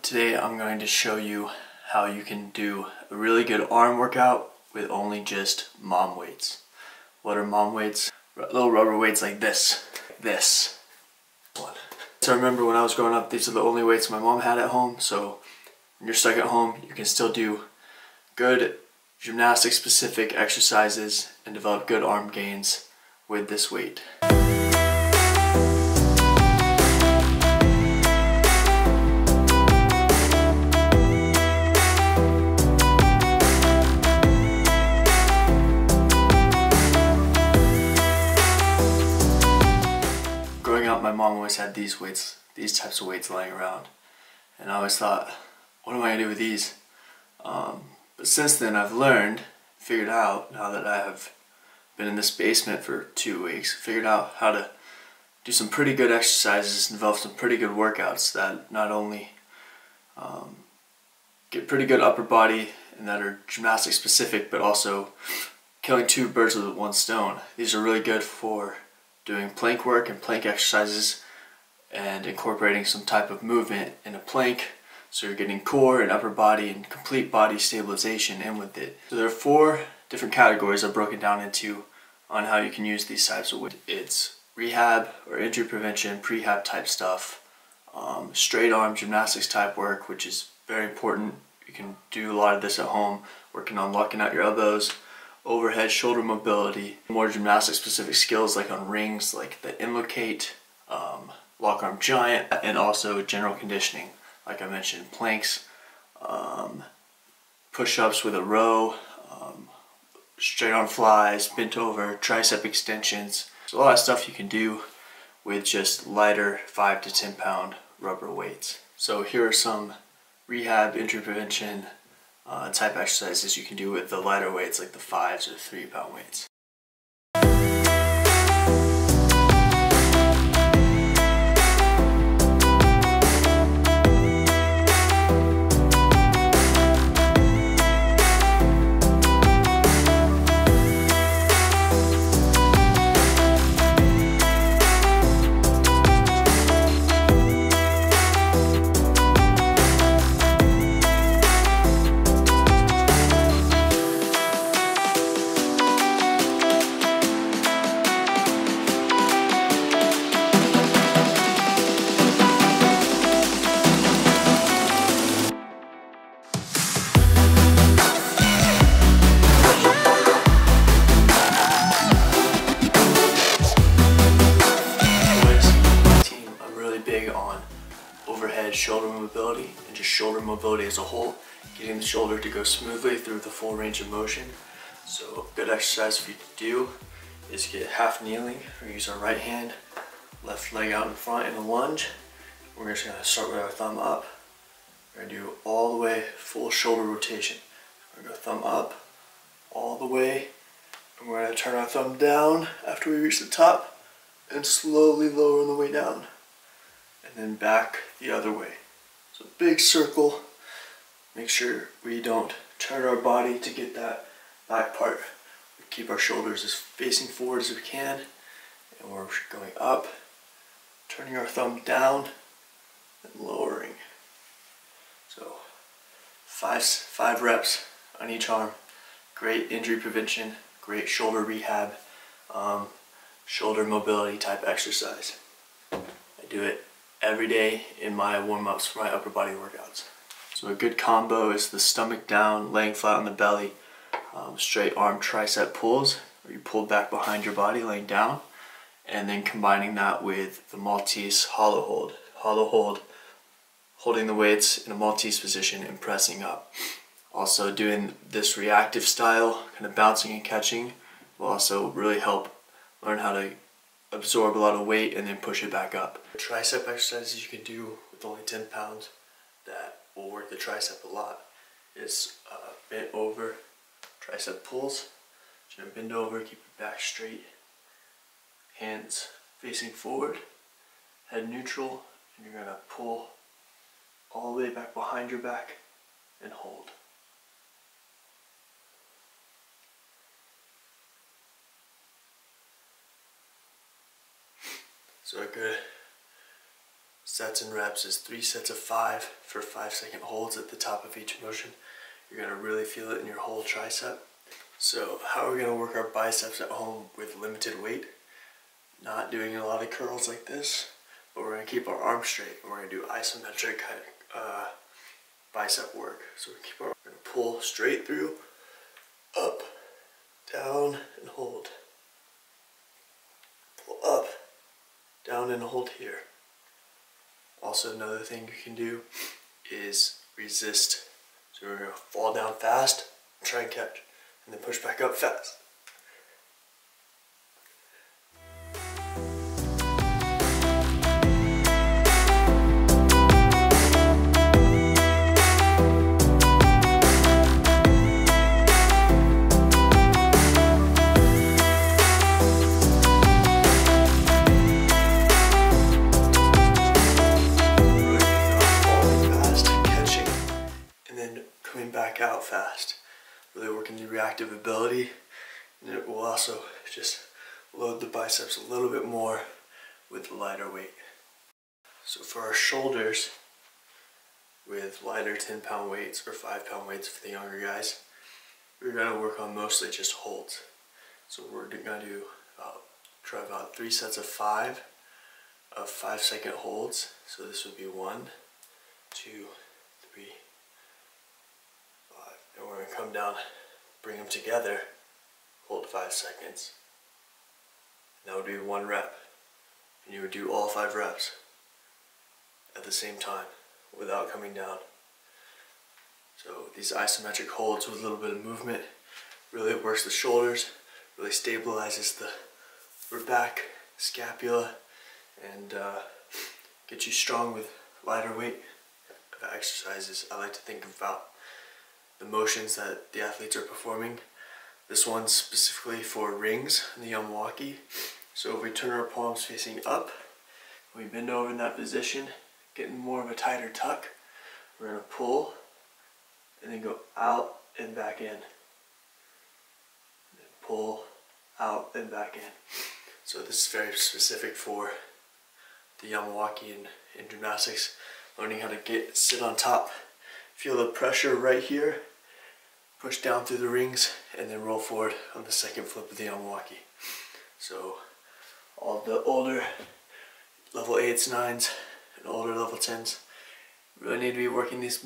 Today I'm going to show you how you can do a really good arm workout with only just mom weights. What are mom weights? Little rubber weights like this. So I remember when I was growing up, these are the only weights my mom had at home. So when you're stuck at home, you can still do good gymnastic specific exercises and develop good arm gains with this weight. Growing up, my mom always had these types of weights lying around, and I always thought, what am I gonna do with these? But since then I've figured out, now that I have been in this basement for 2 weeks, figured out how to do some pretty good exercises and develop some pretty good workouts that not only get pretty good upper body and that are gymnastic specific, but also killing two birds with one stone. These are really good for doing plank work and plank exercises and incorporating some type of movement in a plank, so you're getting core and upper body and complete body stabilization in with it. So there are 4 different categories I've broken down into on how you can use these types of weights. It's rehab or injury prevention, prehab type stuff, straight arm gymnastics type work, which is very important. You can do a lot of this at home, working on locking out your elbows, overhead shoulder mobility, more gymnastic specific skills like on rings, like the lockout, lock arm giant, and also general conditioning, like I mentioned, planks, push-ups with a row, straight arm flies, bent over, tricep extensions. So a lot of stuff you can do with just lighter 5 to 10 pound rubber weights. So here are some rehab injury prevention type exercises you can do with the lighter weights, like the 5s or 3 pound weights. Overhead shoulder mobility and just shoulder mobility as a whole, getting the shoulder to go smoothly through the full range of motion. So a good exercise for you to do is get half kneeling, or use our right hand, left leg out in front in a lunge. We're just going to start with our thumb up. We're going to do all the way full shoulder rotation. We're going to go thumb up all the way, and we're going to turn our thumb down after we reach the top and slowly lower on the way down. And then back the other way. So big circle. Make sure we don't turn our body to get that back part. We keep our shoulders as facing forward as we can. And we're going up, turning our thumb down, and lowering. So 5 reps on each arm. Great injury prevention, great shoulder rehab, shoulder mobility type exercise. I do it every day in my warm-ups for my upper body workouts. So a good combo is the stomach down, laying flat on the belly, straight arm tricep pulls, where you pull back behind your body laying down, and then combining that with the Maltese hollow hold. Hollow hold, holding the weights in a Maltese position and pressing up. Also doing this reactive style, kind of bouncing and catching, will also really help learn how to absorb a lot of weight and then push it back up. Tricep exercises you can do with only 10 pounds that will work the tricep a lot is bent over tricep pulls. You're going to bend over, keep your back straight, hands facing forward, head neutral, and you're going to pull all the way back behind your back and hold. So a good sets and reps is 3 sets of 5 for 5-second holds at the top of each motion. You're going to really feel it in your whole tricep. So how are we going to work our biceps at home with limited weight? Not doing a lot of curls like this, but we're going to keep our arms straight. We're going to do isometric bicep work. So we're going to pull straight through, up, down, and hold. Pull up, down, and hold here. Also, another thing you can do is resist. So we're going to fall down fast, try and catch, and then push back up fast. Back out fast, really working the reactive ability, and it will also just load the biceps a little bit more with lighter weight. So for our shoulders, with lighter 10-pound weights or 5-pound weights for the younger guys, we're going to work on mostly just holds. So we're going to do try about 3 sets of 5 of 5-second holds. So this would be 1, 2, 3, and we're going to come down, bring them together, hold 5 seconds. And that would be 1 rep. And you would do all 5 reps at the same time without coming down. So these isometric holds with a little bit of movement really works the shoulders, really stabilizes the upper back, scapula, and gets you strong with lighter weight exercises. I like to think about the motions that the athletes are performing. This one's specifically for rings in the Yamawaki. So if we turn our palms facing up, we bend over in that position, getting more of a tighter tuck, we're going to pull and then go out and back in. And pull, out, and back in. So this is very specific for the Yamawaki in gymnastics, learning how to sit on top. Feel the pressure right here. Push down through the rings and then roll forward on the second flip of the Yamawaki. So all the older level 8s, 9s, and older level 10s really need to be working these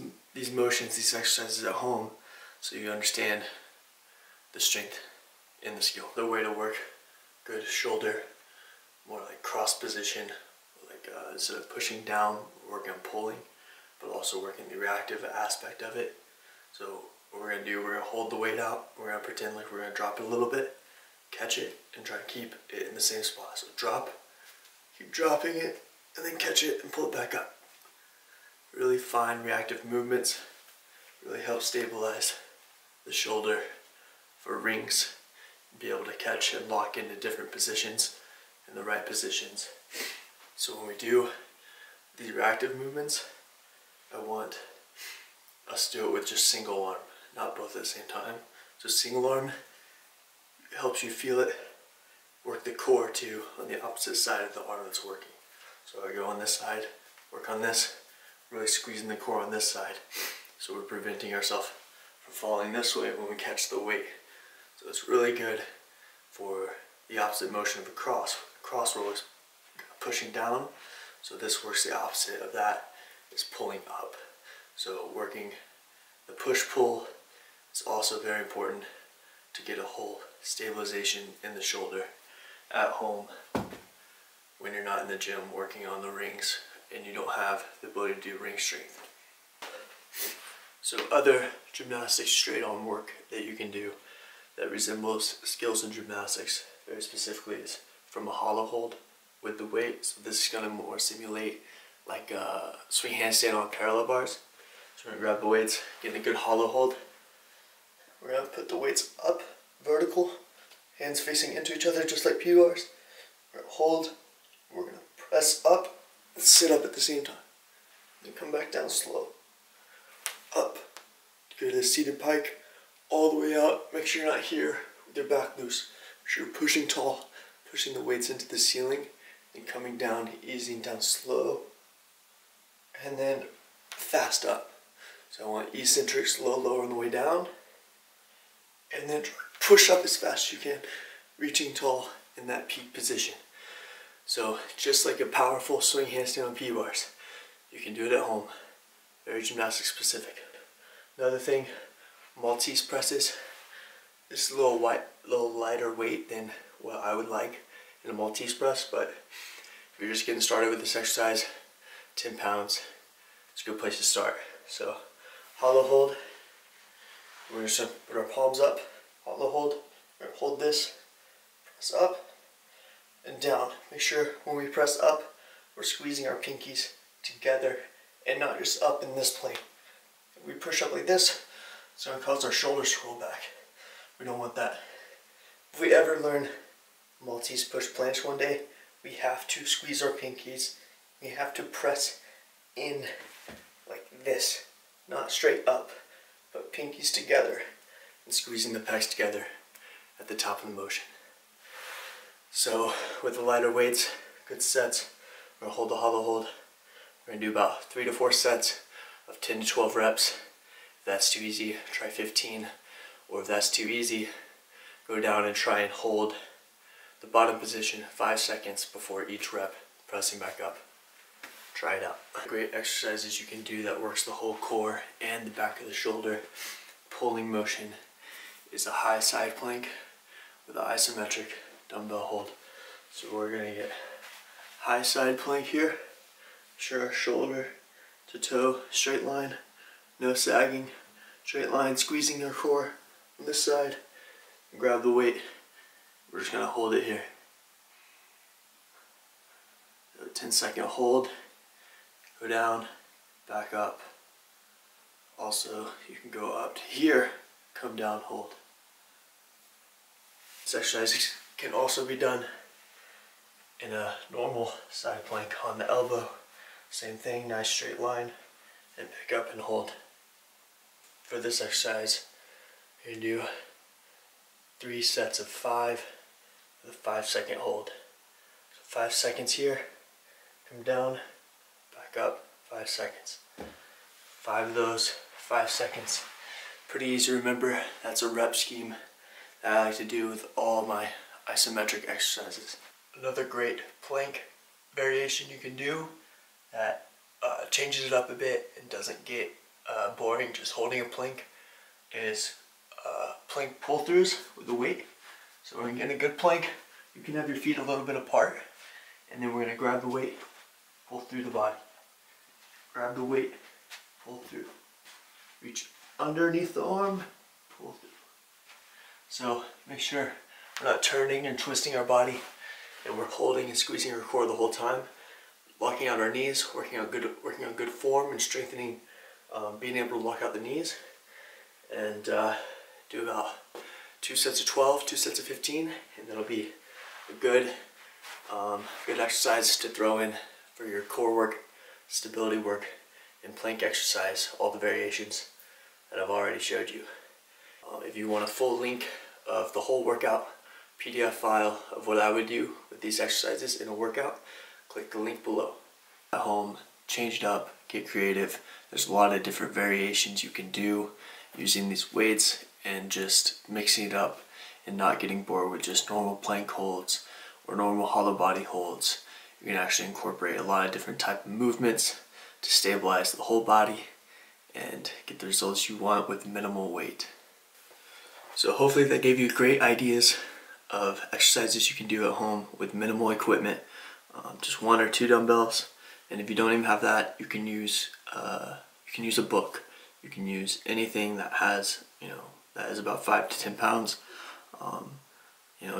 motions, these exercises at home, so you understand the strength in the skill. The way to work good shoulder, more like cross position, like instead of pushing down, working on pulling, but also working the reactive aspect of it. So what we're going to do, we're going to hold the weight out, we're going to pretend like we're going to drop it a little bit, catch it, and try to keep it in the same spot. So drop, keep dropping it, and then catch it and pull it back up. Really fine reactive movements, really help stabilize the shoulder for rings, and be able to catch and lock into different positions in the right positions. So when we do these reactive movements, I want us to do it with just single arm, not both at the same time. So single arm helps you feel it, work the core too on the opposite side of the arm that's working. So I go on this side, work on this, really squeezing the core on this side. So we're preventing ourselves from falling this way when we catch the weight. So it's really good for the opposite motion of a cross. Cross roll is pushing down, so this works the opposite of that, is pulling up. So working the push-pull is also very important to get a whole stabilization in the shoulder at home when you're not in the gym working on the rings and you don't have the ability to do ring strength. So other gymnastics straight arm work that you can do that resembles skills in gymnastics very specifically is from a hollow hold with the weight. So this is going to more simulate like a swing handstand on parallel bars. So we're going to grab the weights, getting a good hollow hold. We're going to put the weights up, vertical, hands facing into each other just like P-bars. We're going to hold, we're going to press up and sit up at the same time. Then come back down slow. Up, go to the seated pike, all the way out. Make sure you're not here with your back loose. Make sure you're pushing tall, pushing the weights into the ceiling, and coming down, easing down slow, and then fast up. So I want eccentrics low, lower on the way down, and then push up as fast as you can, reaching tall in that peak position. So just like a powerful swing handstand on P-bars, you can do it at home. Very gymnastics specific. Another thing, Maltese presses. This is a little lighter weight than what I would like in a Maltese press, but if you're just getting started with this exercise, 10 pounds, it's a good place to start. So hollow hold, we're just gonna put our palms up, hollow hold, we're gonna hold this, press up and down. Make sure when we press up, we're squeezing our pinkies together and not just up in this plane. If we push up like this, it's gonna cause our shoulders to roll back. We don't want that. If we ever learn Maltese push planche one day, we have to squeeze our pinkies. We have to press in like this, not straight up, but pinkies together and squeezing the pecs together at the top of the motion. So with the lighter weights, good sets, we're gonna hold the hollow hold. We're gonna do about 3 to 4 sets of 10 to 12 reps. If that's too easy, try 15. Or if that's too easy, go down and try and hold the bottom position 5 seconds before each rep, pressing back up. Try it out. Great exercises you can do that works the whole core and the back of the shoulder. Pulling motion is a high side plank with an isometric dumbbell hold. So we're gonna get high side plank here. Make sure our shoulder to toe, straight line, no sagging, straight line, squeezing our core on this side. Grab the weight. We're just gonna hold it here. 10-second hold. Go down, back up. Also, you can go up to here, come down, hold. This exercise can also be done in a normal side plank on the elbow. Same thing, nice straight line, and pick up and hold. For this exercise, you're gonna do 3 sets of 5 with a 5-second hold. So 5 seconds here, come down, back up, 5 seconds. 5 of those, 5 seconds. Pretty easy to remember. That's a rep scheme that I like to do with all my isometric exercises. Another great plank variation you can do that changes it up a bit and doesn't get boring just holding a plank is plank pull-throughs with the weight. So we're going to get a good plank. You can have your feet a little bit apart, and then we're going to grab the weight, pull through the body. Grab the weight, pull through. Reach underneath the arm, pull through. So make sure we're not turning and twisting our body, and we're holding and squeezing our core the whole time. Locking out our knees, working on good form and strengthening, being able to lock out the knees. And do about 2 sets of 12, 2 sets of 15, and that'll be a good exercise to throw in for your core work, stability work, and plank exercise, all the variations that I've already showed you. If you want a full link of the whole workout, PDF file of what I would do with these exercises in a workout, click the link below. At home, change it up, get creative. There's a lot of different variations you can do using these weights and just mixing it up and not getting bored with just normal plank holds or normal hollow body holds. You can actually incorporate a lot of different type of movements to stabilize the whole body and get the results you want with minimal weight. So hopefully that gave you great ideas of exercises you can do at home with minimal equipment. Just 1 or 2 dumbbells, and if you don't even have that, you can use a book. You can use anything that has, that is about 5 to 10 pounds.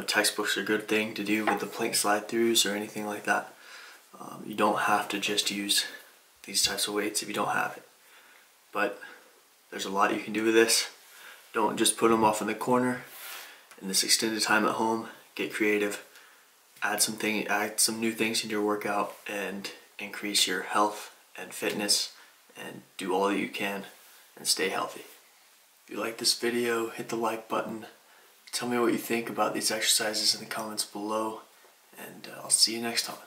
Textbooks are a good thing to do with the plank slide throughs or anything like that. You don't have to just use these types of weights if you don't have it. But there's a lot you can do with this. Don't just put them off in the corner. In this extended time at home, get creative. Add some new things into your workout and increase your health and fitness and do all that you can and stay healthy. If you like this video, hit the like button. Tell me what you think about these exercises in the comments below, and I'll see you next time.